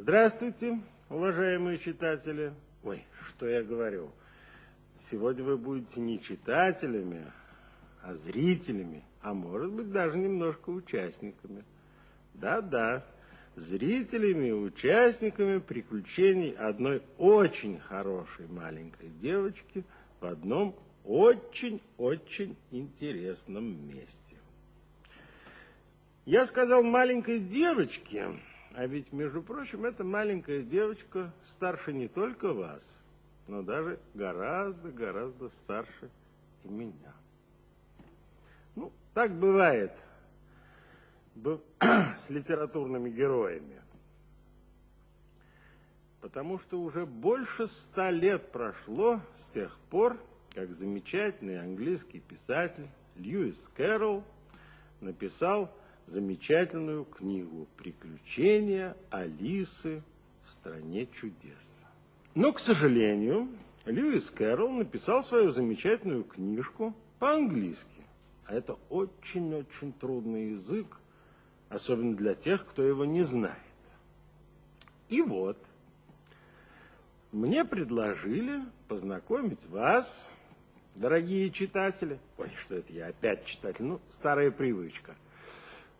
Здравствуйте, уважаемые читатели. Ой, что я говорю. Сегодня вы будете не читателями, а зрителями, а может быть даже немножко участниками. Да-да, зрителями и участниками приключений одной очень хорошей маленькой девочки в одном очень-очень интересном месте. Я сказал маленькой девочке, а ведь, между прочим, эта маленькая девочка старше не только вас, но даже гораздо старше и меня. Ну, так бывает с литературными героями. Потому что уже больше 100 лет прошло с тех пор, как замечательный английский писатель Льюис Кэрролл написал замечательную книгу «Приключения Алисы в стране чудес». Но, к сожалению, Льюис Кэрролл написал свою замечательную книжку по-английски. А это очень-очень трудный язык, особенно для тех, кто его не знает. И вот, мне предложили познакомить вас, дорогие читатели, ой, что это я опять читатель, ну, старая привычка,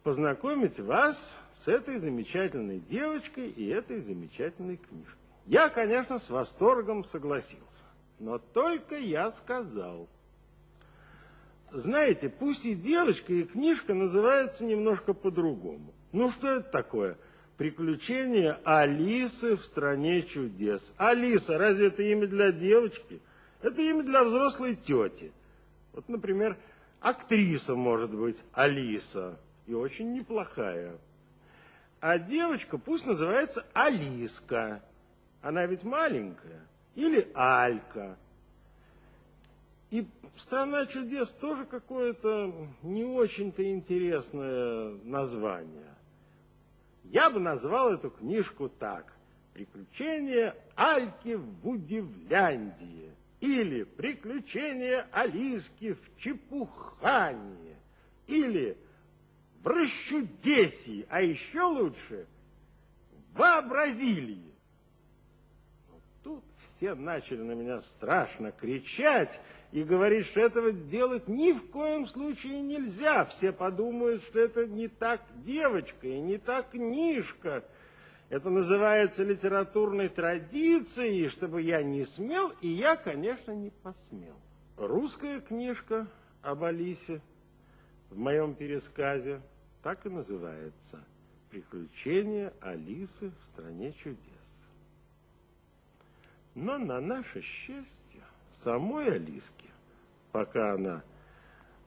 познакомить вас с этой замечательной девочкой и этой замечательной книжкой. Я, конечно, с восторгом согласился, но только я сказал. Знаете, пусть и девочка, и книжка называются немножко по-другому. Ну, что это такое? «Приключения Алисы в стране чудес». Алиса, разве это имя для девочки? Это имя для взрослой тети. Вот, например, актриса может быть Алиса, и очень неплохая. А девочка пусть называется Алиска. Она ведь маленькая. Или Алька. И «Страна чудес» тоже какое-то не очень-то интересное название. Я бы назвал эту книжку так: «Приключения Альки в Удивляндии» или «Приключения Алиски в Чепухании» или «В Расчудесии», а еще лучше «В Вообразилии». Тут все начали на меня страшно кричать и говорить, что этого делать ни в коем случае нельзя. Все подумают, что это не так девочка и не та книжка. Это называется литературной традицией, чтобы я не смел, и я, конечно, не посмел. Русская книжка об Алисе в моем пересказе так и называется: «Приключения Алисы в стране чудес». Но на наше счастье, самой Алиске, пока она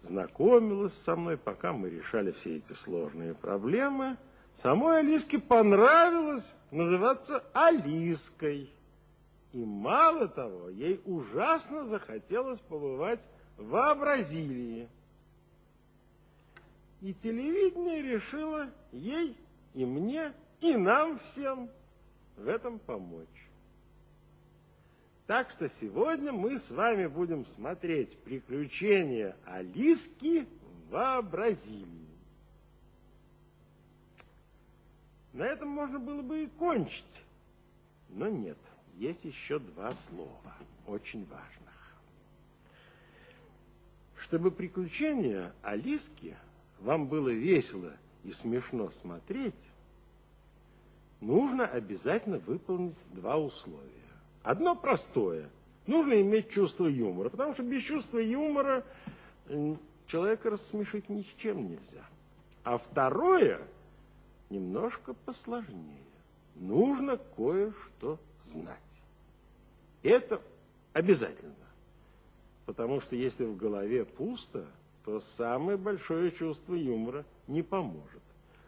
знакомилась со мной, пока мы решали все эти сложные проблемы, самой Алиске понравилось называться Алиской. И мало того, ей ужасно захотелось побывать в Вообразилии. И телевидение решило ей и мне, и нам всем в этом помочь. Так что сегодня мы с вами будем смотреть «Приключения Алиски в Вообразилии». На этом можно было бы и кончить. Но нет, есть еще два слова, очень важных. Чтобы «Приключения Алиски» вам было весело и смешно смотреть, нужно обязательно выполнить два условия. Одно простое. Нужно иметь чувство юмора, потому что без чувства юмора человека рассмешить ни с чем нельзя. А второе немножко посложнее. Нужно кое-что знать. Это обязательно. Потому что если в голове пусто, то самое большое чувство юмора не поможет.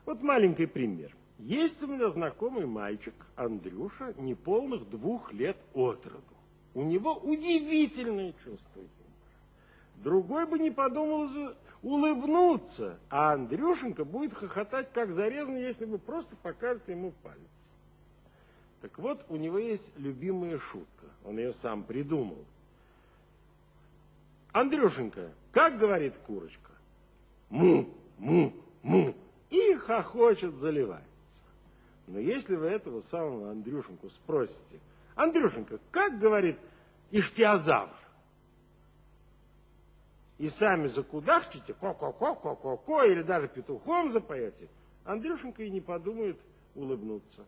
Вот маленький пример. Есть у меня знакомый мальчик, Андрюша, неполных 2 лет от роду. У него удивительное чувство юмора. Другой бы не подумал улыбнуться, а Андрюшенька будет хохотать как зарезанный, если бы просто покажете ему палец. Так вот, у него есть любимая шутка, он ее сам придумал. Андрюшенька, как говорит курочка? Му, му, му. И хохочет, заливается. Но если вы этого самого Андрюшеньку спросите: Андрюшенька, как говорит ихтиозавр? И сами закудахчите, ко-ко-ко-ко-ко-ко, или даже петухом запоете, Андрюшенька и не подумает улыбнуться.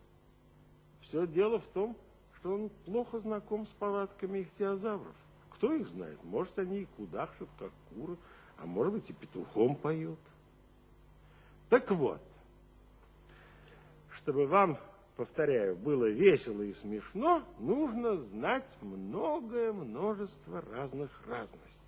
Все дело в том, что он плохо знаком с повадками ихтиозавров. Кто их знает? Может, они и кудахчут, как куры, а может быть, и петухом поют. Так вот, чтобы вам, повторяю, было весело и смешно, нужно знать многое множество разных разностей.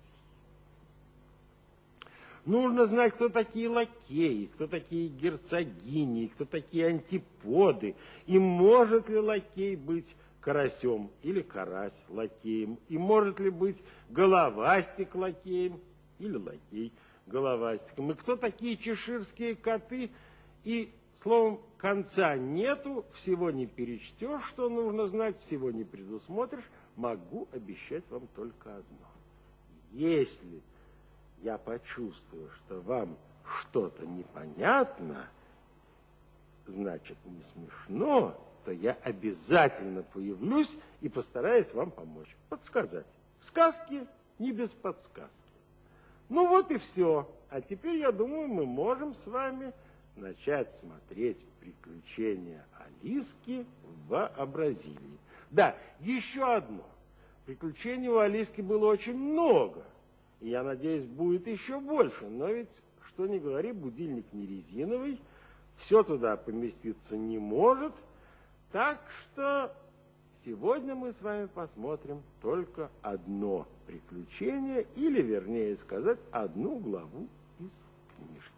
Нужно знать, кто такие лакеи, кто такие герцогини, кто такие антиподы, и может ли лакей быть карасем или карась лакеем, и может ли быть головастик лакеем или лакей головастиком, и кто такие чеширские коты, и, словом, конца нету, всего не перечтешь, что нужно знать, всего не предусмотришь. Могу обещать вам только одно. Если я почувствую, что вам что-то непонятно, значит, не смешно, то я обязательно появлюсь и постараюсь вам помочь, подсказать. Сказки не без подсказки. Ну вот и все. А теперь, я думаю, мы можем с вами начать смотреть приключения Алиски в вообразилии. Да, еще одно. Приключений у Алиски было очень много. И я надеюсь, будет еще больше. Но ведь, что ни говори, будильник не резиновый. Все туда поместиться не может. Так что сегодня мы с вами посмотрим только одно приключение, или, вернее сказать, одну главу из книжки.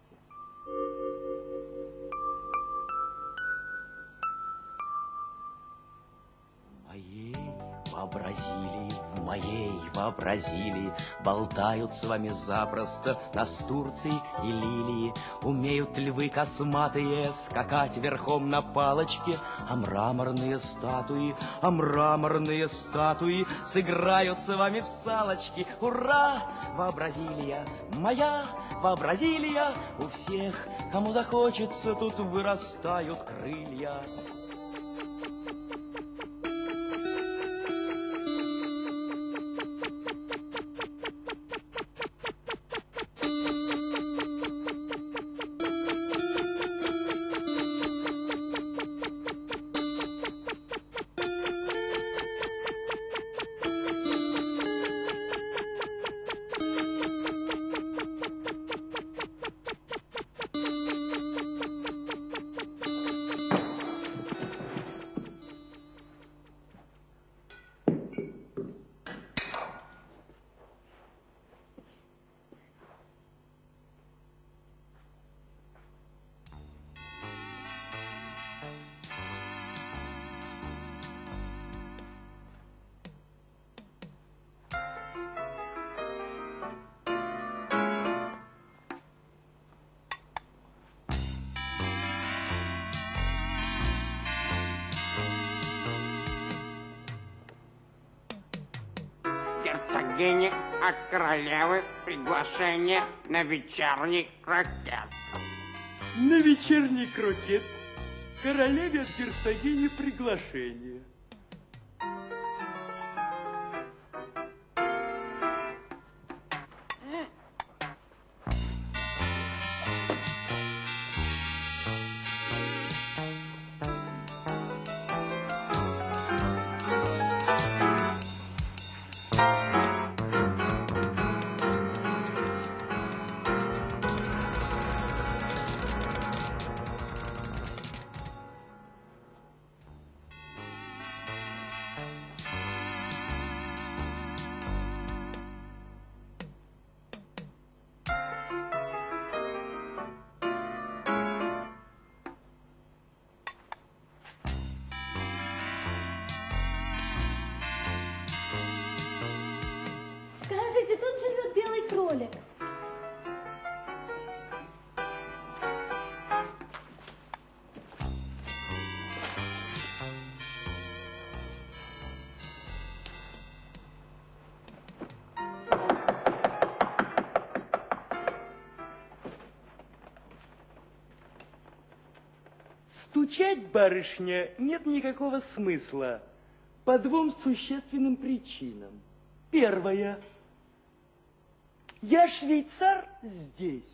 В моей вообразилии болтают с вами запросто настурции и лилии. Умеют львы косматые скакать верхом на палочке, а мраморные статуи сыграют с вами в салочки. Ура! Вообразилия, моя вообразилия, у всех, кому захочется, тут вырастают крылья. Герцогини от королевы приглашение на вечерний крокет. На вечерний крокет королеве от герцогини приглашение. Скажите, тут живет белый кролик. Стучать, барышня, нет никакого смысла по двум существенным причинам. Первая. Я швейцар здесь.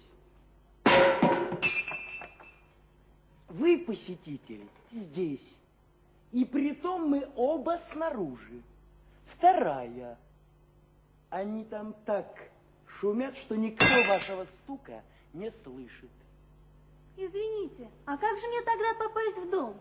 Вы посетитель здесь. И притом мы оба снаружи. Вторая. Они там так шумят, что никто вашего стука не слышит. Извините, а как же мне тогда попасть в дом?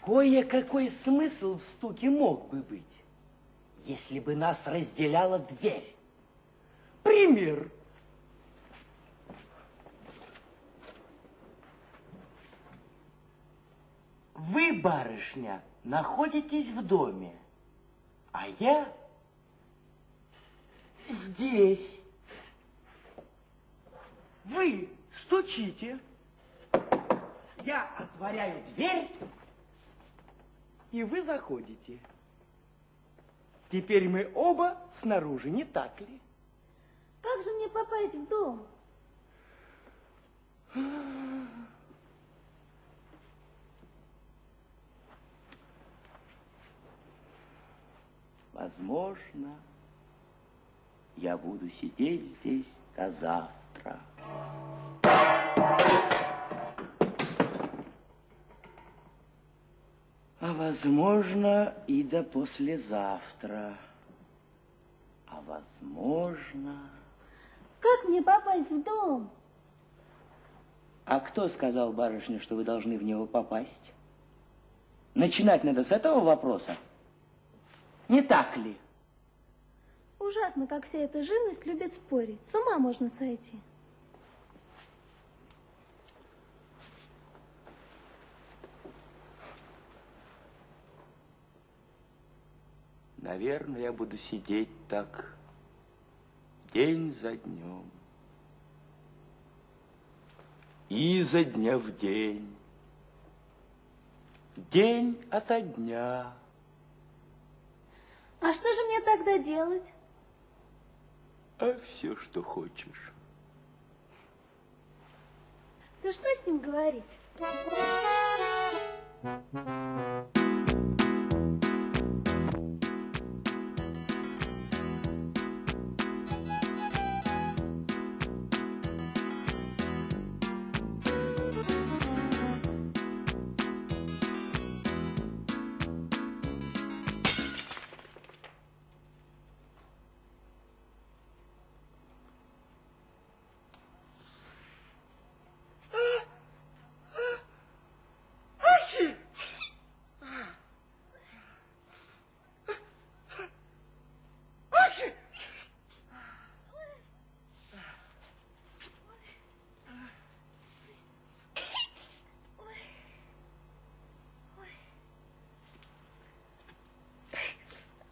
Кое-какой смысл в стуке мог бы быть, если бы нас разделяла дверь. Пример. Вы, барышня, находитесь в доме, а я здесь. Вы стучите, я отворяю дверь, и вы заходите. Теперь мы оба снаружи, не так ли? Как же мне попасть в дом? Возможно, я буду сидеть здесь до завтра. А возможно, и до послезавтра. А возможно... Как мне попасть в дом? А кто сказал, барышня, что вы должны в него попасть? Начинать надо с этого вопроса. Не так ли? Ужасно, как вся эта живность любит спорить. С ума можно сойти. Наверное, я буду сидеть так день за днем. И изо дня в день. День ото дня. А что же мне тогда делать? А все, что хочешь. Да что с ним говорить?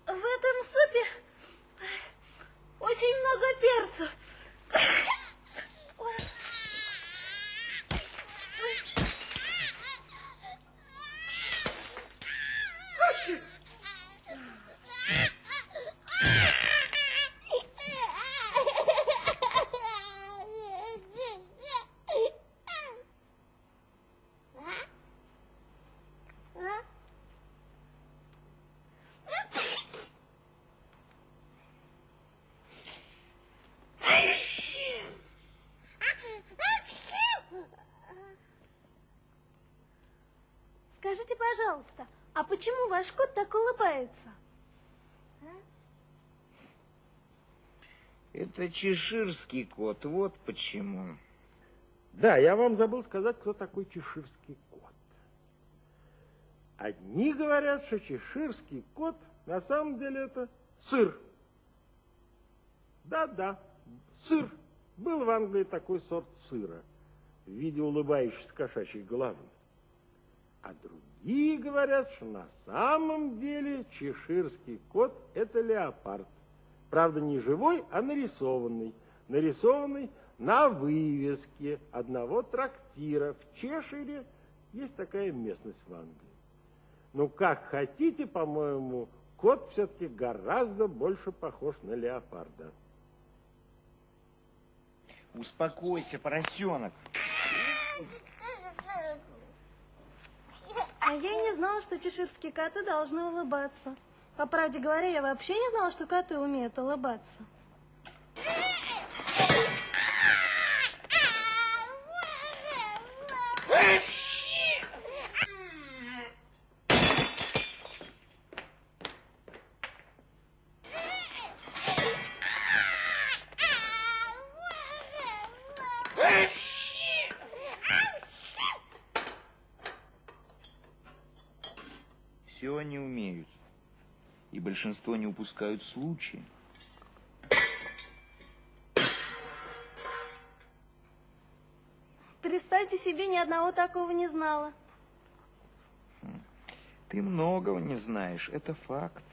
В этом супе очень много перца. Скажите, пожалуйста, а почему ваш кот так улыбается? Это чеширский кот, вот почему. Да, я вам забыл сказать, кто такой чеширский кот. Одни говорят, что чеширский кот на самом деле это сыр. Да-да, сыр. Был в Англии такой сорт сыра в виде улыбающейся кошачьей головы. А другие говорят, что на самом деле чеширский кот – это леопард. Правда, не живой, а нарисованный. Нарисованный на вывеске одного трактира в Чешире, Есть такая местность в Англии. Ну, как хотите, по-моему, кот все-таки гораздо больше похож на леопарда. Успокойся, поросенок. А я и не знала, что чеширские коты должны улыбаться. По правде говоря, я вообще не знала, что коты умеют улыбаться. Все они умеют. И большинство не упускают случая. Представьте себе, ни одного такого не знала. Ты многого не знаешь, это факт.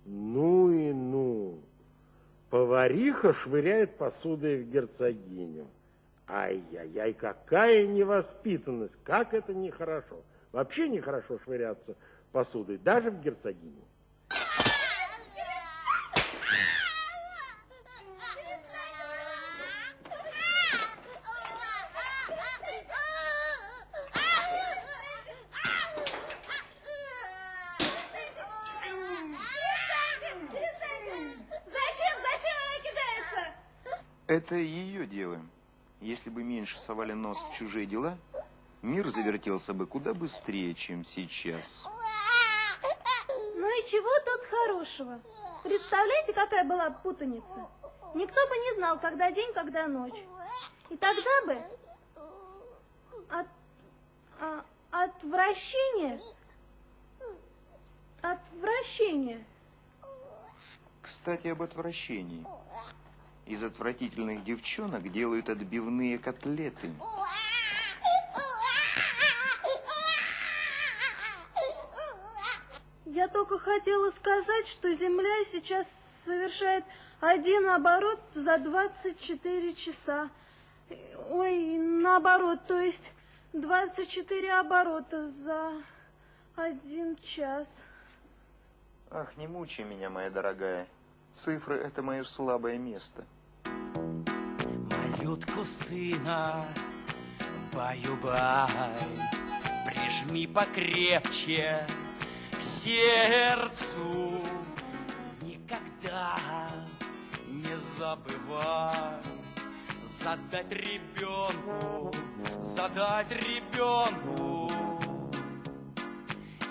Ну и ну. Повариха швыряет посудой в герцогиню. Ай-яй-яй, какая невоспитанность. Как это нехорошо. Вообще нехорошо швыряться посудой, даже в герцогиню. Зачем она кидается? Это ее дело. Если бы меньше совали нос в чужие дела, мир завертелся бы куда быстрее, чем сейчас. Ну и чего тут хорошего? Представляете, какая была путаница? Никто бы не знал, когда день, когда ночь. И тогда бы отвращение. Кстати, об отвращении. Из отвратительных девчонок делают отбивные котлеты. Я только хотела сказать, что Земля сейчас совершает один оборот за 24 часа. Ой, наоборот, то есть 24 оборота за 1 час. Ах, не мучай меня, моя дорогая. Цифры – это мое слабое место. Малютку сына, баю-бай, прижми покрепче к сердцу. Никогда не забывай задать ребенку.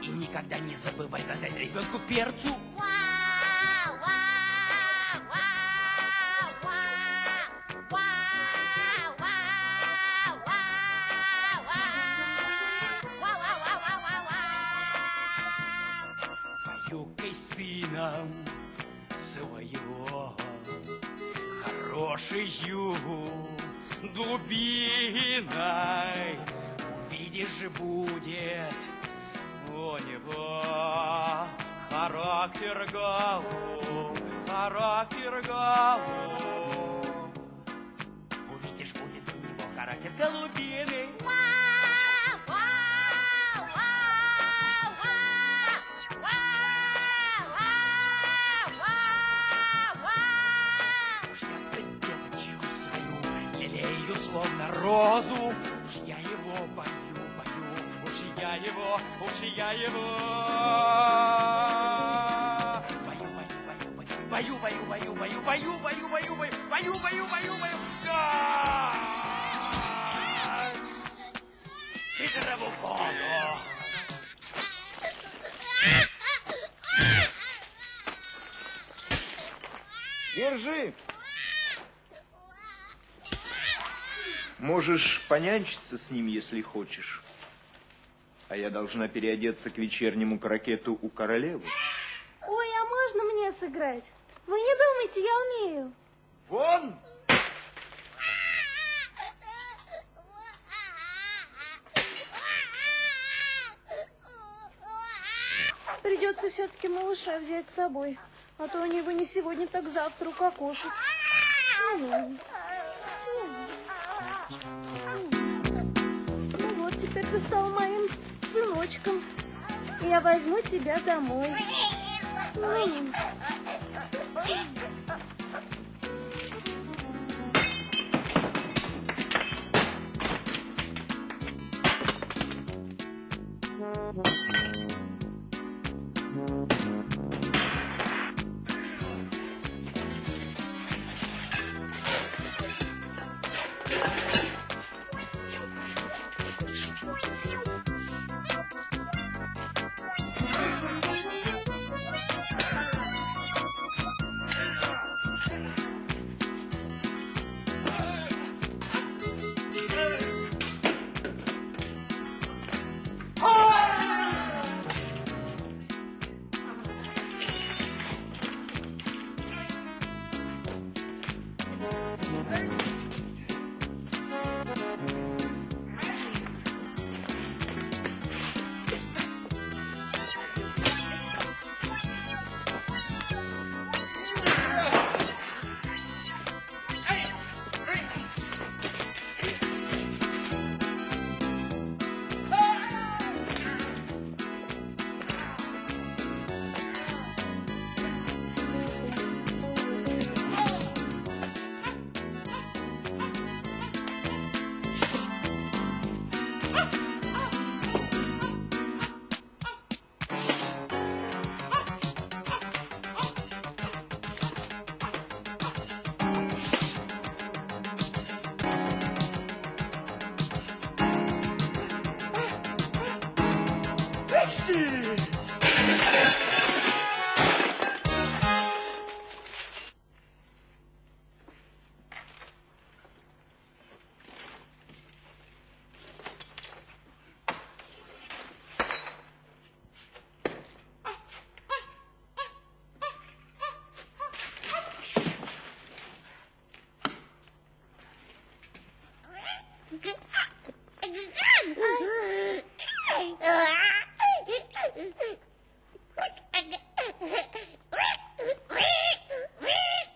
И никогда не забывай задать ребенку перцу. Баюкай сыном своего хорошею дубиной. Увидишь, будет у него характер голубь. Увидишь, будет у него характер голубиный. Уж я деточку свою лелею, словно розу. Уж я его бою. Уж я его. Баю. Сидорову воду. Держи. Можешь понянчиться с ним, если хочешь. А я должна переодеться к вечернему крокету у королевы. Ой, а можно мне сыграть? Вы не думайте, я умею. Вон! Придется все-таки малыша взять с собой. А то они его не сегодня, так завтра укокошат. Ну вот, теперь ты стал моим сыночком. Я возьму тебя домой.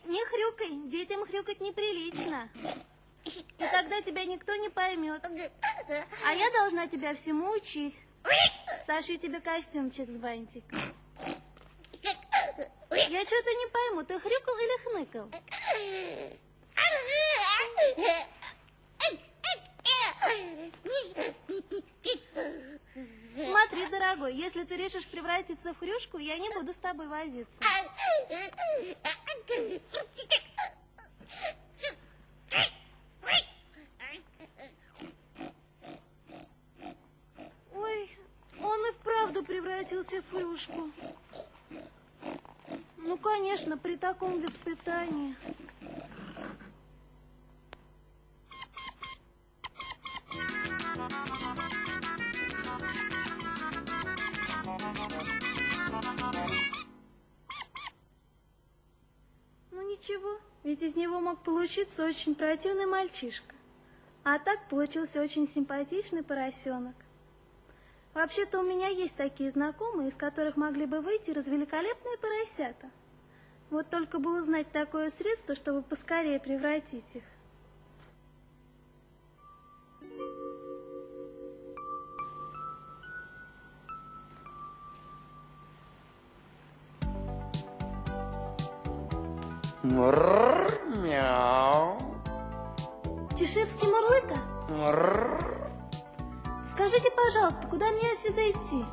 Не хрюкай, детям хрюкать неприлично. И тогда тебя никто не поймет. А я должна тебя всему учить. Сошью тебе костюмчик с бантиком. Я что-то не пойму, ты хрюкал или хныкал? Смотри, дорогой, если ты решишь превратиться в хрюшку, я не буду с тобой возиться. Ой, он и вправду превратился в хрюшку. Ну, конечно, при таком воспитании. Ну ничего, ведь из него мог получиться очень противный мальчишка. А так получился очень симпатичный поросенок. Вообще-то у меня есть такие знакомые, из которых могли бы выйти развеликолепные поросята. Вот только бы узнать такое средство, чтобы поскорее превратить их. Мяу. Чеширский Мурлыка? Скажите, пожалуйста, куда мне отсюда идти?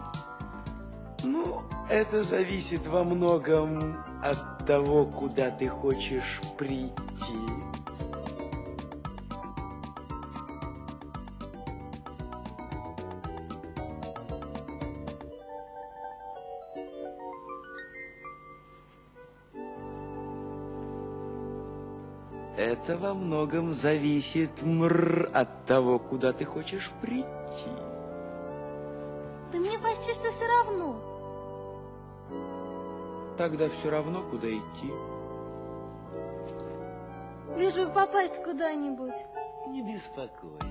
Ну, это зависит во многом от того, куда ты хочешь прийти. Это во многом зависит от того, куда ты хочешь прийти. Да мне почти что все равно. Тогда все равно, куда идти. Лишь бы попасть куда-нибудь. Не беспокойся.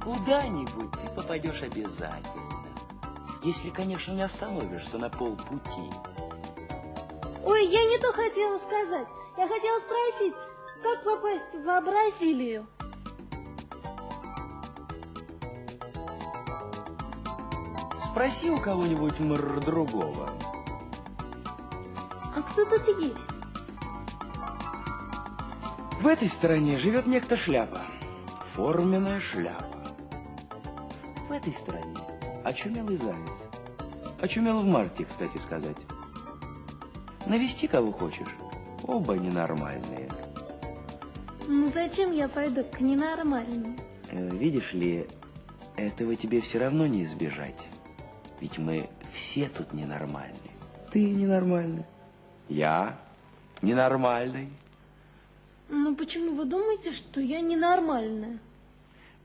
Куда-нибудь ты попадешь обязательно. Если, конечно, не остановишься на полпути. Ой, я не то хотела сказать. Я хотела спросить, как попасть в Бразилию? Спроси у кого-нибудь другого. А кто тут есть? В этой стороне живет некто Шляпа. Форменная шляпа. В этой стороне очумелый заяц. Очумел в марте, кстати сказать. Навести кого хочешь. Оба ненормальные. Ну зачем я пойду к ненормальным? Видишь ли, этого тебе все равно не избежать. Ведь мы все тут ненормальные. Ты ненормальный. Я ненормальный. Ну почему вы думаете, что я ненормальная?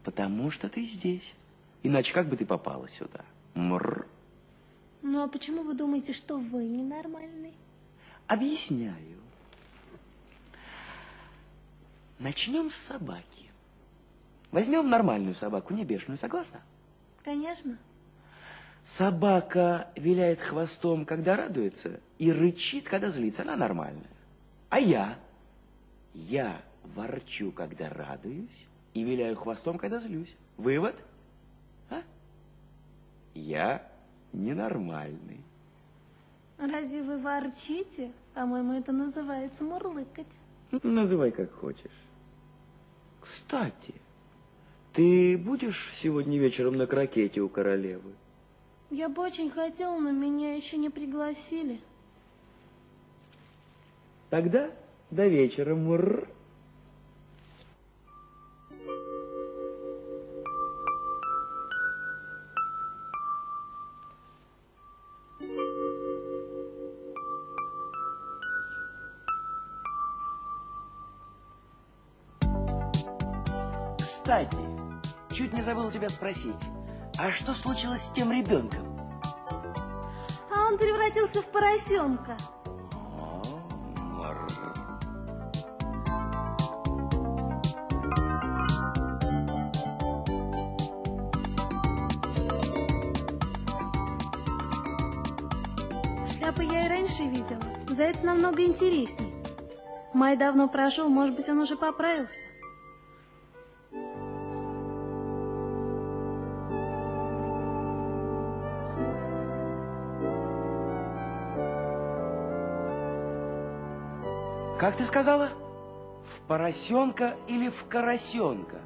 Потому что ты здесь. Иначе как бы ты попала сюда? Мрр. Ну а почему вы думаете, что вы ненормальный? Объясняю. Начнем с собаки. Возьмем нормальную собаку, не бешеную, согласна? Конечно. Собака виляет хвостом, когда радуется, и рычит, когда злится. Она нормальная. А я ворчу, когда радуюсь, и виляю хвостом, когда злюсь. Вывод? А? Я ненормальный. Разве вы ворчите? По-моему, это называется мурлыкать. Называй как хочешь. Кстати, ты будешь сегодня вечером на крокете у королевы? Я бы очень хотела, но меня еще не пригласили. Тогда до вечера, мур. Кстати, чуть не забыл тебя спросить, а что случилось с тем ребенком? А он превратился в поросенка. Шляпу я и раньше видела. Заяц намного интересней. Май давно прошел, может быть, он уже поправился. Как ты сказала? В поросенка или в карасенка?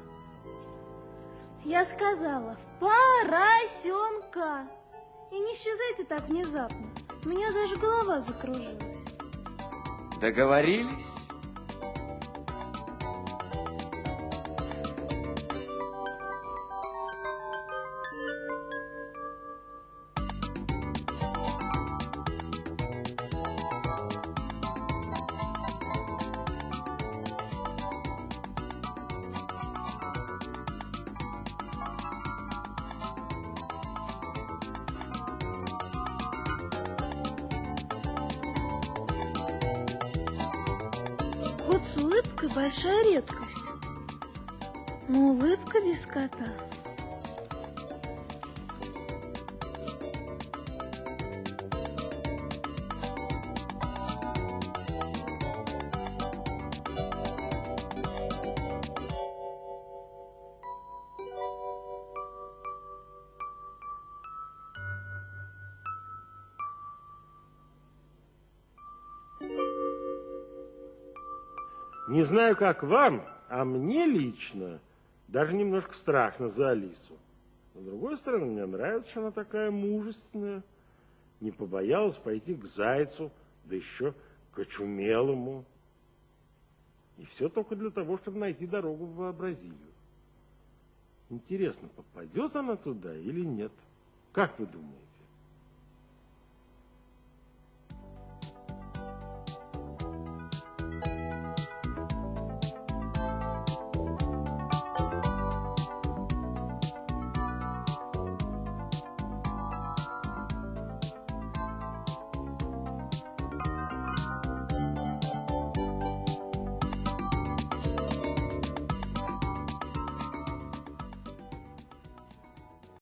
Я сказала, в поросенка. И не исчезайте так внезапно. У меня даже голова закружилась. Договорились? Вот с улыбкой большая редкость. Но улыбка без кота. Не знаю, как вам, а мне лично даже немножко страшно за Алису. С другой стороны, мне нравится, что она такая мужественная. Не побоялась пойти к зайцу, да еще к очумелому. И все только для того, чтобы найти дорогу в Бразилию. Интересно, попадет она туда или нет? Как вы думаете?